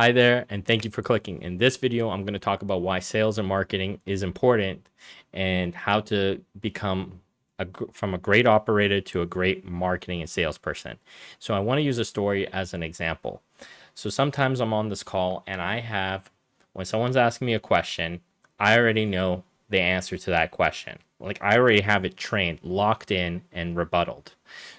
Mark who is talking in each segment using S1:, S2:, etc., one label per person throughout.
S1: Hi there, and thank you for clicking. In this video, I'm going to talk about why sales and marketing is important and how to become from a great operator to a great marketing and salesperson. So I want to use a story as an example. So sometimes I'm on this call and when someone's asking me a question, I already know the answer to that question. Like I already have it trained, locked in, and rebuttaled.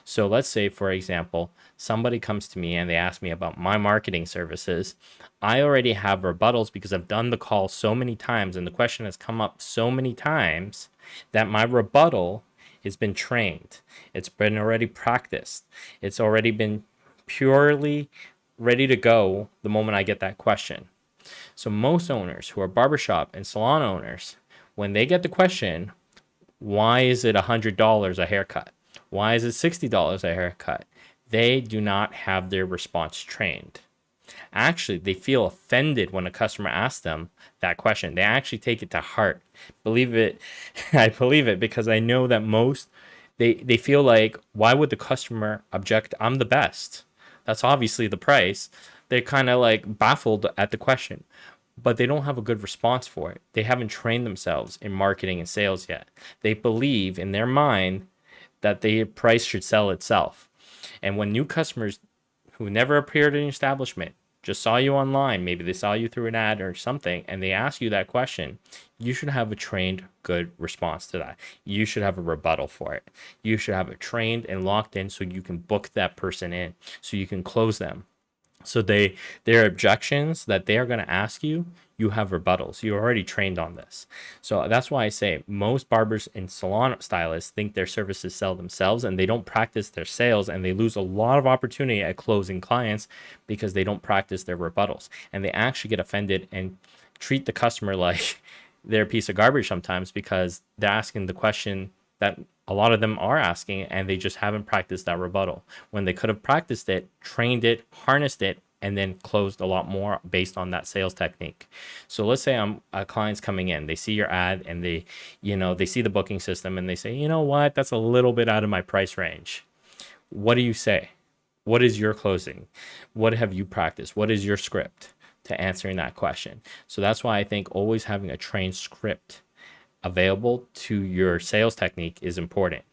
S1: So let's say, for example, somebody comes to me and they ask me about my marketing services. I already have rebuttals because I've done the call so many times and the question has come up so many times that my rebuttal has been trained. It's been already practiced. It's already been purely ready to go the moment I get that question. So most owners who are barbershop and salon owners, when they get the question, why is it $100 a haircut? Why is it $60 a haircut? They do not have their response trained. Actually, they feel offended when a customer asks them that question. They actually take it to heart. Believe it, I believe it because I know that they feel like, why would the customer object? I'm the best. That's obviously the price. They're kind of like baffled at the question, but they don't have a good response for it. They haven't trained themselves in marketing and sales yet. They believe in their mind that the price should sell itself. And when new customers who never appeared in your establishment just saw you online, maybe they saw you through an ad or something, and they ask you that question, you should have a trained, good response to that. You should have a rebuttal for it. You should have it trained and locked in so you can book that person in, so you can close them. So their objections that they are going to ask you, you have rebuttals. You're already trained on this. So that's why I say most barbers and salon stylists think their services sell themselves and they don't practice their sales, and they lose a lot of opportunity at closing clients because they don't practice their rebuttals, and they actually get offended and treat the customer like they're a piece of garbage sometimes because they're asking the question that a lot of them are asking and they just haven't practiced that rebuttal when they could have practiced it, trained it, harnessed it, and then closed a lot more based on that sales technique. So let's say a client's coming in, they see your ad and they see the booking system and they say, you know what, that's a little bit out of my price range. What do you say? What is your closing? What have you practiced? What is your script to answering that question? So that's why I think always having a trained script available to your sales technique is important.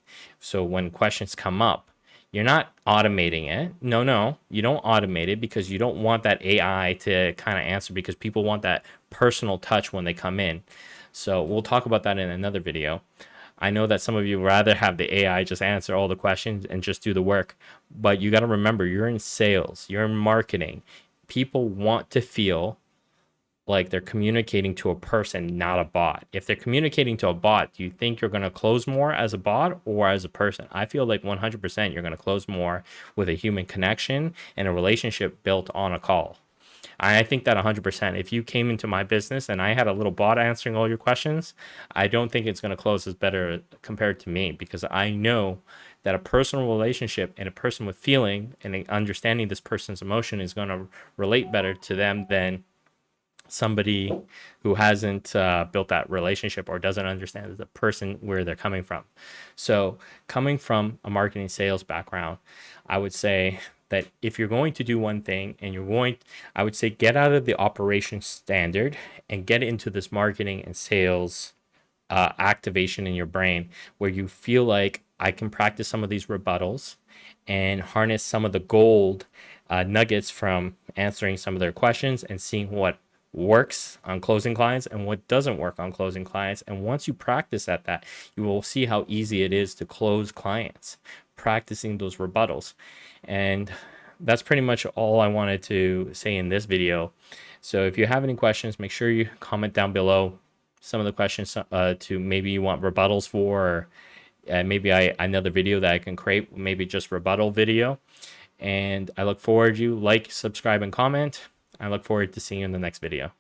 S1: So when questions come up, you're not automating it. No, you don't automate it because you don't want that AI to kind of answer, because people want that personal touch when they come in. So we'll talk about that in another video. I know that some of you rather have the AI just answer all the questions and just do the work, but you got to remember, you're in sales, you're in marketing. People want to feel like they're communicating to a person, not a bot. If they're communicating to a bot, do you think you're going to close more as a bot or as a person? I feel like 100% you're going to close more with a human connection and a relationship built on a call. I think that 100%. If you came into my business and I had a little bot answering all your questions, I don't think it's going to close as better compared to me, because I know that a personal relationship and a person with feeling and understanding this person's emotion is going to relate better to them than somebody who hasn't built that relationship or doesn't understand the person where they're coming from. So coming from a marketing sales background, I would say that if you're going to do one thing and I would say get out of the operation standard and get into this marketing and sales activation in your brain where you feel like, I can practice some of these rebuttals and harness some of the gold nuggets from answering some of their questions and seeing what works on closing clients and what doesn't work on closing clients. And once you practice at that, you will see how easy it is to close clients, practicing those rebuttals. And that's pretty much all I wanted to say in this video. So if you have any questions, make sure you comment down below some of the questions to maybe you want rebuttals for, or maybe another video that I can create, maybe just rebuttal video. And I look forward to you. Like, subscribe, and comment. I look forward to seeing you in the next video.